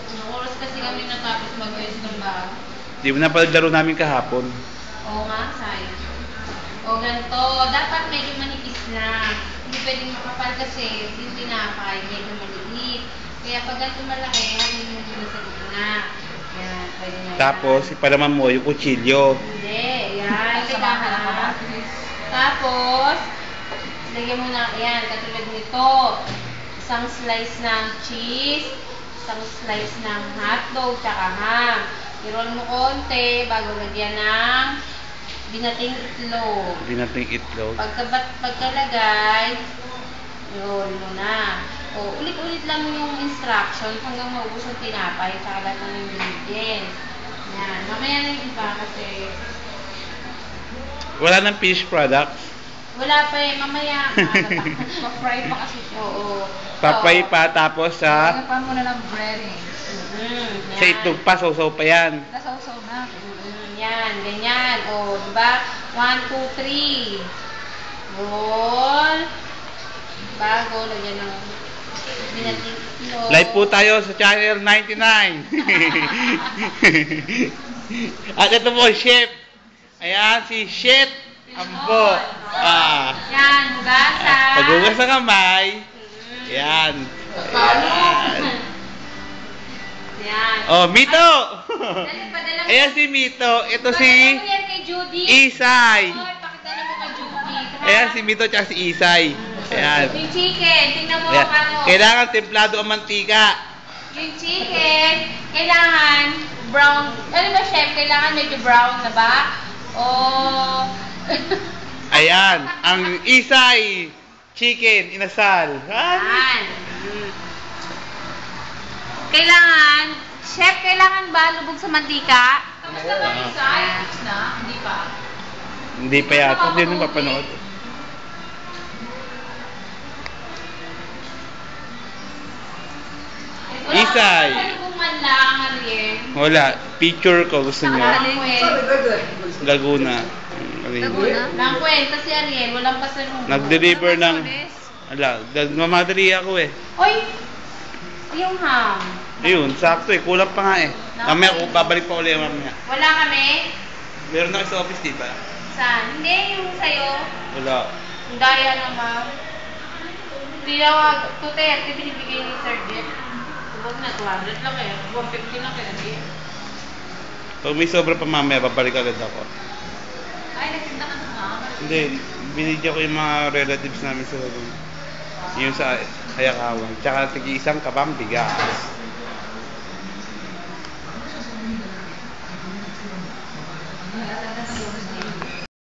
Anong oras kasi kami natapos mag-ayos ng bahay? Di mo na pala laro namin kahapon. Oo nga, sayang. O ganito, dapat medyo manipis na. Hindi pwedeng makapal kasi yung tinapay, medyo maliit. Kaya pag ganito malaki, halin mo muna sa gitna. Yan, pwede na yan. Tapos, ipalaman mo yung kutsilyo. Hindi, yan. Kailangan. Tapos, lagyan mo na, yan, katulad nito. Isang slice ng cheese, isang slice ng hotdog, tsaka ham. I-roll mo konti bago lagyan ng binating itlog. Binating itlog. Pagkalagay, i-roll mo na. O, ulit-ulit lang yung instruction hanggang maubos yung tinapay tsaka lahat ng ingredients. Yan. Mamaya na yung iba kasi Wala nang finished product. wala pa eh. Mamaya. Ma-fry pa kasi siya. Oo. Papay pa, tapos sa Lagyan pa muna ng breading. sa itlog pa, sausaw pa yan. Nasaw-saw na. Yan, ganyan. O, diba? 1, 2, 3. Roll. Bago, lagyan ng binating itlog. Live po tayo sa channel 99. At ito po, chef. Ayan, si Chef Ambo. Yan, hugasan. Paghugas ng kamay. Ayan. Ayan. Yan. Oh, Mito! Padala mo. Ayan si Mito. Ito si Padala mo yan kay Judy. Isay. Hoy, pakidala mo kay Judy. ha? Ayan si Mito tsaka si Isay. Ayan. Yung chicken, tingnan mo Ayan. paano. Kailangan templado ang mantika. Yung chicken, kailangan brown. Ano ba, chef? Kailangan medyo brown na ba? O... Ayan. Ang Isay chicken inasal. Yan. Kailangan, chef, kailangan ba lubog sa mantika? Tapos na ba yung isa? Tapos na? Hindi pa. Hindi pa yata. Hindi nung papanood. Isay. Kung man lang, Ariel. Wala. Picture ko gusto niyo. Langkwent. Laguna. Lang kwenta si Ariel, walang pasalubong. Nag-deliver ng... Ala, nagmamadali ako eh. Oy! Yung ham. Ayun, sakto eh. Kulang pa nga eh. Mamaya ako, babalik pa ulit mamaya. Wala kami? Meron na sa office, di ba? Saan? Hindi, yung sa'yo. Wala. Ang daya naman. Tinawag, 230 binibigay ni Sir Jet. Huwag na, 200 lang eh. 150 lang kaya di. Pag may sobra pa mamaya, babalik agad ako. Ay, nagsinda ka na. Hindi, binigyan ko yung mga relatives namin sa Laguna. Yung sa Hayakawan. Tsaka tigi-isang kabang bigas.